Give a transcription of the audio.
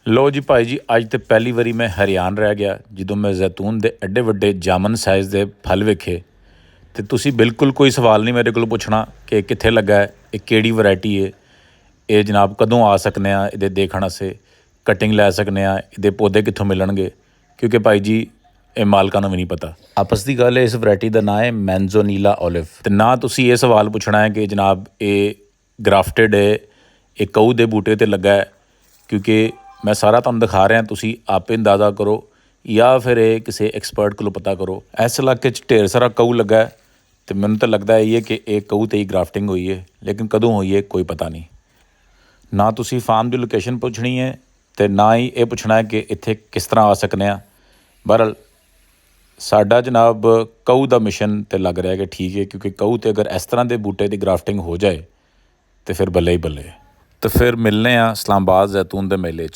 ਲੋ ਜੀ ਭਾਈ ਜੀ, ਅੱਜ ਤੇ ਪਹਿਲੀ ਵਾਰੀ ਮੈਂ ਹੈਰਾਨ ਰਹਿ ਗਿਆ ਜਦੋਂ ਮੈਂ ਜ਼ੈਤੂਨ ਦੇ ਐਡੇ ਵੱਡੇ ਜਾਮਨ ਸਾਈਜ਼ ਦੇ ਫਲ ਵੇਖੇ। ਤੇ ਤੁਸੀਂ ਬਿਲਕੁਲ ਕੋਈ ਸਵਾਲ ਨਹੀਂ ਮੇਰੇ ਕੋਲ ਪੁੱਛਣਾ ਕਿ ਕਿੱਥੇ ਲੱਗਾ ਹੈ, ਇਹ ਕਿਹੜੀ ਵੈਰਾਈਟੀ ਹੈ, ਇਹ ਜਨਾਬ ਕਦੋਂ ਆ ਸਕਨੇ ਆ ਇਹਦੇ ਦੇਖਣ ਵਾਸਤੇ, ਕਟਿੰਗ ਲੈ ਸਕਨੇ ਆ, ਇਹਦੇ ਪੌਦੇ ਕਿੱਥੋਂ ਮਿਲਣਗੇ, ਕਿਉਂਕਿ ਭਾਈ ਜੀ ਇਹ ਮਾਲਕਾਂ ਨੂੰ ਵੀ ਨਹੀਂ ਪਤਾ। ਆਪਸ ਦੀ ਗੱਲ ਹੈ, ਇਸ ਵੈਰਾਈਟੀ ਦਾ ਨਾਂ ਹੈ ਮੈਨਜ਼ੋਨੀਲਾ ਓਲਿਵ। ਤੇ ਨਾ ਤੁਸੀਂ ਇਹ ਸਵਾਲ ਪੁੱਛਣਾ ਹੈ ਕਿ ਜਨਾਬ ਇਹ ਗ੍ਰਾਫਟਡ ਹੈ, ਇਹ ਕਊ ਦੇ ਬੂਟੇ 'ਤੇ ਲੱਗਾ ਹੈ, ਕਿਉਂਕਿ ਮੈਂ ਸਾਰਾ ਤੁਹਾਨੂੰ ਦਿਖਾ ਰਿਹਾ, ਤੁਸੀਂ ਆਪੇ ਅੰਦਾਜ਼ਾ ਕਰੋ ਜਾਂ ਫਿਰ ਇਹ ਕਿਸੇ ਐਕਸਪਰਟ ਕੋਲੋਂ ਪਤਾ ਕਰੋ। ਇਸ ਇਲਾਕੇ 'ਚ ਢੇਰ ਸਾਰਾ ਕਊ ਲੱਗਾ ਹੈ ਅਤੇ ਮੈਨੂੰ ਤਾਂ ਲੱਗਦਾ ਇਹ ਹੈ ਕਿ ਇਹ ਕਊ 'ਤੇ ਹੀ ਗ੍ਰਾਫਟਿੰਗ ਹੋਈ ਹੈ, ਲੇਕਿਨ ਕਦੋਂ ਹੋਈ ਹੈ ਕੋਈ ਪਤਾ ਨਹੀਂ। ਨਾ ਤੁਸੀਂ ਫਾਰਮ ਦੀ ਲੋਕੇਸ਼ਨ ਪੁੱਛਣੀ ਹੈ ਅਤੇ ਨਾ ਹੀ ਇਹ ਪੁੱਛਣਾ ਹੈ ਕਿ ਇੱਥੇ ਕਿਸ ਤਰ੍ਹਾਂ ਆ ਸਕਨੇ ਆ। ਬਹਰਹਾਲ ਸਾਡਾ ਜਨਾਬ ਕਊ ਦਾ ਮਿਸ਼ਨ 'ਤੇ ਲੱਗ ਰਿਹਾ ਕਿ ਠੀਕ ਹੈ, ਕਿਉਂਕਿ ਕਊ 'ਤੇ ਅਗਰ ਇਸ ਤਰ੍ਹਾਂ ਦੇ ਬੂਟੇ ਦੀ ਗ੍ਰਾਫਟਿੰਗ ਹੋ ਜਾਏ ਤਾਂ ਫਿਰ ਬੱਲੇ ਹੀ ਬੱਲੇ। ਤਾਂ ਫਿਰ ਮਿਲਨੇ ਆ ਇਸਲਾਮਾਬਾਦ ਜ਼ੈਤੂਨ ਦੇ ਮੇਲੇ 'ਚ।